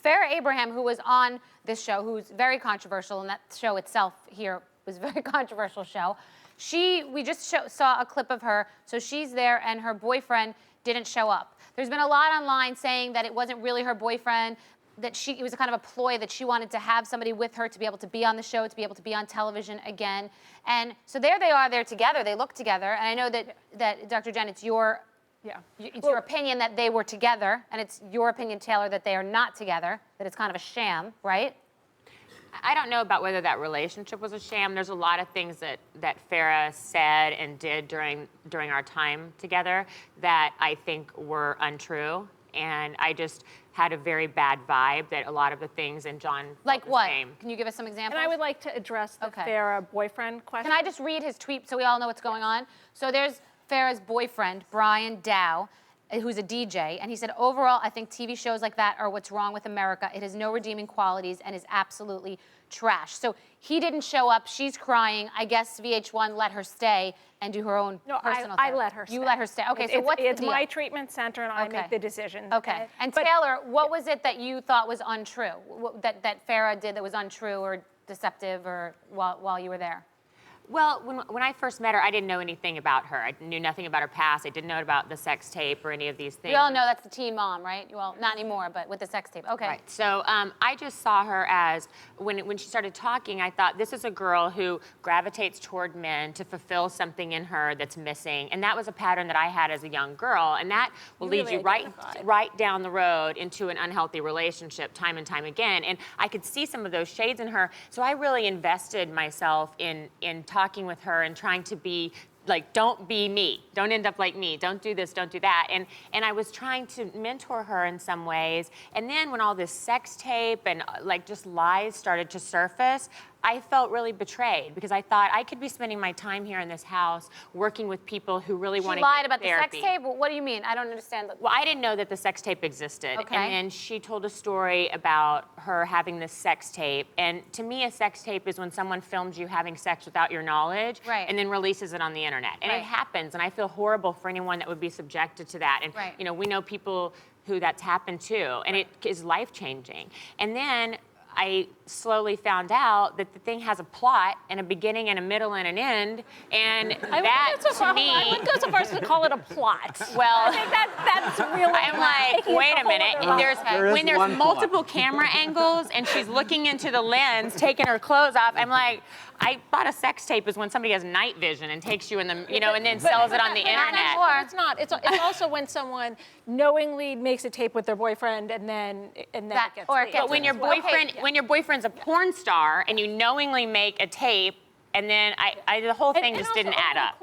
Farrah Abraham, who was on this show, who's very controversial, and that show itself here was a very controversial show. We just saw a clip of her, so she's there, and her boyfriend didn't show up. There's been a lot online saying that it wasn't really her boyfriend, that it was a kind of a ploy that she wanted to have somebody with her to be able to be on the show, to be able to be on television again. And so there they are, they're together, they look together, and I know that Dr. Jen, it's your opinion that they were together, and it's your opinion, Taylor, that they are not together, that it's kind of a sham, right? I don't know about whether that relationship was a sham. There's a lot of things that Farrah said and did during our time together that I think were untrue. And I just had a very bad vibe that a lot of the things, and John like what? Same. Can you give us some examples? And I would like to address the Farrah boyfriend question. Can I just read his tweet so we all know what's going on? So there's Farrah's boyfriend, Brian Dow, who's a DJ, and he said, overall, I think TV shows like that are what's wrong with America. It has no redeeming qualities and is absolutely trash. So he didn't show up. She's crying. I guess VH1 let her stay and do her own personal I let her stay. You let her stay. Okay, so what's the deal? It's my treatment center, and I make the decision. Okay. And Taylor, what was it that you thought was untrue, that Farrah did that was untrue or deceptive or while you were there? Well, when I first met her, I didn't know anything about her. I knew nothing about her past. I didn't know about the sex tape or any of these things. We all know that's the teen mom, right? Well, not anymore, but with the sex tape. Okay. Right. So I just saw her as, when she started talking, I thought, this is a girl who gravitates toward men to fulfill something in her that's missing. And that was a pattern that I had as a young girl. And that will lead you right down the road into an unhealthy relationship time and time again. And I could see some of those shades in her. So I really invested myself in talking with her and trying to be like, don't be me. Don't end up like me. Don't do this, don't do that. And I was trying to mentor her in some ways. And then when all this sex tape and like just lies started to surface, I felt really betrayed because I thought I could be spending my time here in this house working with people who really want to get She lied about therapy. the sex tape? What do you mean? I don't understand. Well, I didn't know that the sex tape existed. Okay. And then she told a story about her having this sex tape. And to me, a sex tape is when someone films you having sex without your knowledge and then releases it on the internet. And it happens, and I feel horrible for anyone that would be subjected to that. And you know, we know people who that's happened to, and it is life-changing. And then I slowly found out that the thing has a plot and a beginning and a middle and an end, and that to me, I wouldn't go so far as to call it a plot. Well, I think that's really. I'm like, wait a minute. When there's multiple camera angles and she's looking into the lens, taking her clothes off, I'm like, I thought a sex tape is when somebody has night vision and takes you in the, you know, and then sells it on the internet. It's not. It's also when someone knowingly makes a tape with their boyfriend and then it gets leaked. But when your boyfriend's a porn star and you knowingly make a tape, and then the whole thing just didn't add up.